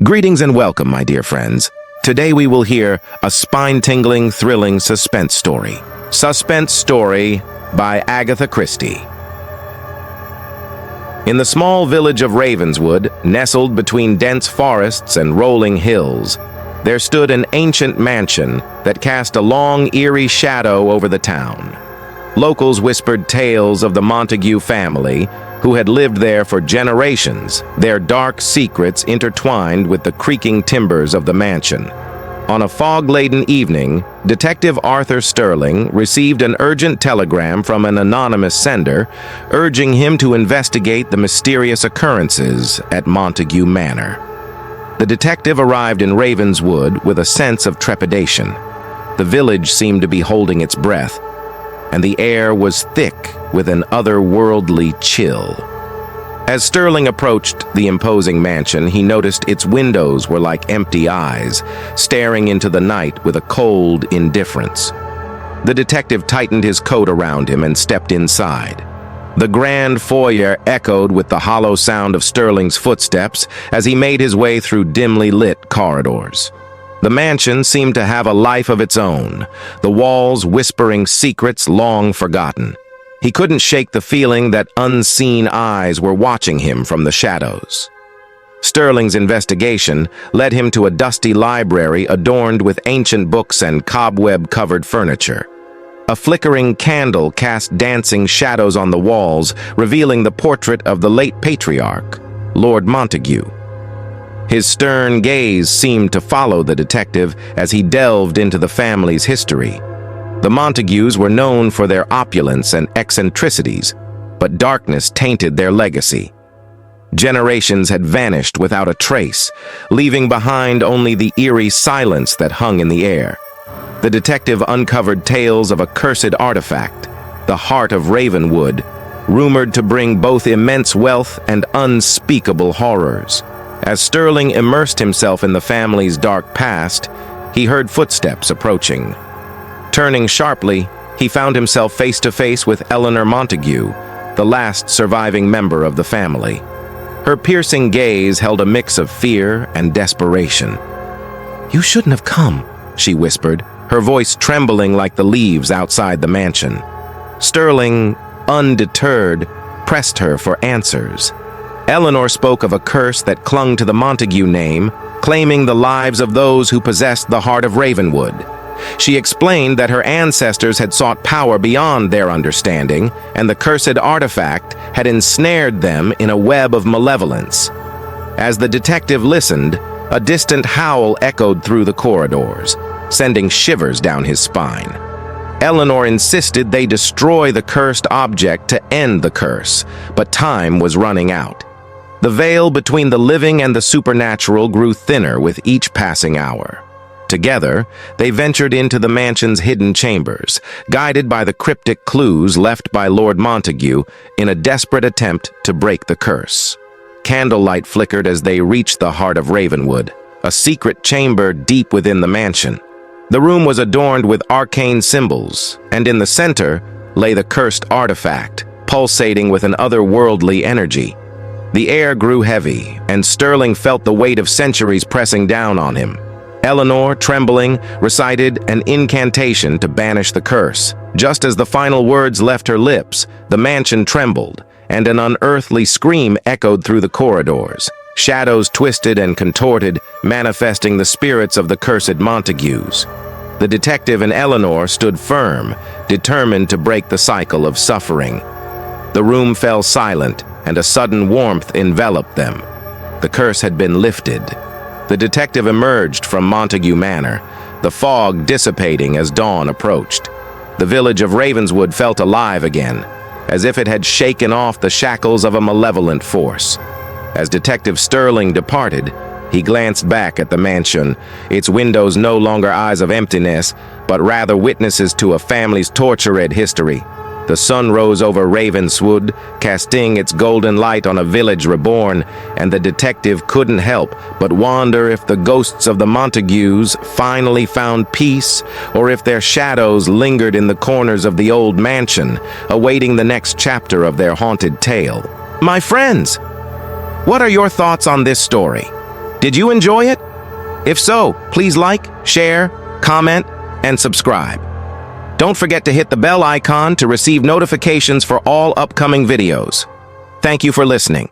Greetings and welcome, my dear friends. Today we will hear a spine-tingling, thrilling suspense story. Suspense Story by Agatha Christie. In the small village of Ravenswood, nestled between dense forests and rolling hills, there stood an ancient mansion that cast a long, eerie shadow over the town. Locals whispered tales of the Montague family, who had lived there for generations, their dark secrets intertwined with the creaking timbers of the mansion. On a fog-laden evening, Detective Arthur Sterling received an urgent telegram from an anonymous sender, urging him to investigate the mysterious occurrences at Montague Manor. The detective arrived in Ravenswood with a sense of trepidation. The village seemed to be holding its breath, and the air was thick with an otherworldly chill. As Sterling approached the imposing mansion, he noticed its windows were like empty eyes, staring into the night with a cold indifference. The detective tightened his coat around him and stepped inside. The grand foyer echoed with the hollow sound of Sterling's footsteps as he made his way through dimly lit corridors. The mansion seemed to have a life of its own, the walls whispering secrets long forgotten. He couldn't shake the feeling that unseen eyes were watching him from the shadows. Sterling's investigation led him to a dusty library adorned with ancient books and cobweb-covered furniture. A flickering candle cast dancing shadows on the walls, revealing the portrait of the late patriarch, Lord Montague. His stern gaze seemed to follow the detective as he delved into the family's history. The Montagues were known for their opulence and eccentricities, but darkness tainted their legacy. Generations had vanished without a trace, leaving behind only the eerie silence that hung in the air. The detective uncovered tales of a cursed artifact, the Heart of Ravenwood, rumored to bring both immense wealth and unspeakable horrors. As Sterling immersed himself in the family's dark past, he heard footsteps approaching. Turning sharply, he found himself face to face with Eleanor Montague, the last surviving member of the family. Her piercing gaze held a mix of fear and desperation. "You shouldn't have come," she whispered, her voice trembling like the leaves outside the mansion. Sterling, undeterred, pressed her for answers. Eleanor spoke of a curse that clung to the Montague name, claiming the lives of those who possessed the Heart of Ravenwood. She explained that her ancestors had sought power beyond their understanding, and the cursed artifact had ensnared them in a web of malevolence. As the detective listened, a distant howl echoed through the corridors, sending shivers down his spine. Eleanor insisted they destroy the cursed object to end the curse, but time was running out. The veil between the living and the supernatural grew thinner with each passing hour. Together, they ventured into the mansion's hidden chambers, guided by the cryptic clues left by Lord Montague in a desperate attempt to break the curse. Candlelight flickered as they reached the Heart of Ravenwood, a secret chamber deep within the mansion. The room was adorned with arcane symbols, and in the center lay the cursed artifact, pulsating with an otherworldly energy. The air grew heavy, and Sterling felt the weight of centuries pressing down on him. Eleanor, trembling, recited an incantation to banish the curse. Just as the final words left her lips, the mansion trembled, and an unearthly scream echoed through the corridors. Shadows twisted and contorted, manifesting the spirits of the cursed Montagues. The detective and Eleanor stood firm, determined to break the cycle of suffering. The room fell silent, and a sudden warmth enveloped them. The curse had been lifted. The detective emerged from Montague Manor, the fog dissipating as dawn approached. The village of Ravenswood felt alive again, as if it had shaken off the shackles of a malevolent force. As Detective Sterling departed, he glanced back at the mansion, its windows no longer eyes of emptiness, but rather witnesses to a family's tortured history. The sun rose over Ravenswood, casting its golden light on a village reborn, and the detective couldn't help but wonder if the ghosts of the Montagues finally found peace, or if their shadows lingered in the corners of the old mansion, awaiting the next chapter of their haunted tale. My friends, what are your thoughts on this story? Did you enjoy it? If so, please like, share, comment, and subscribe. Don't forget to hit the bell icon to receive notifications for all upcoming videos. Thank you for listening.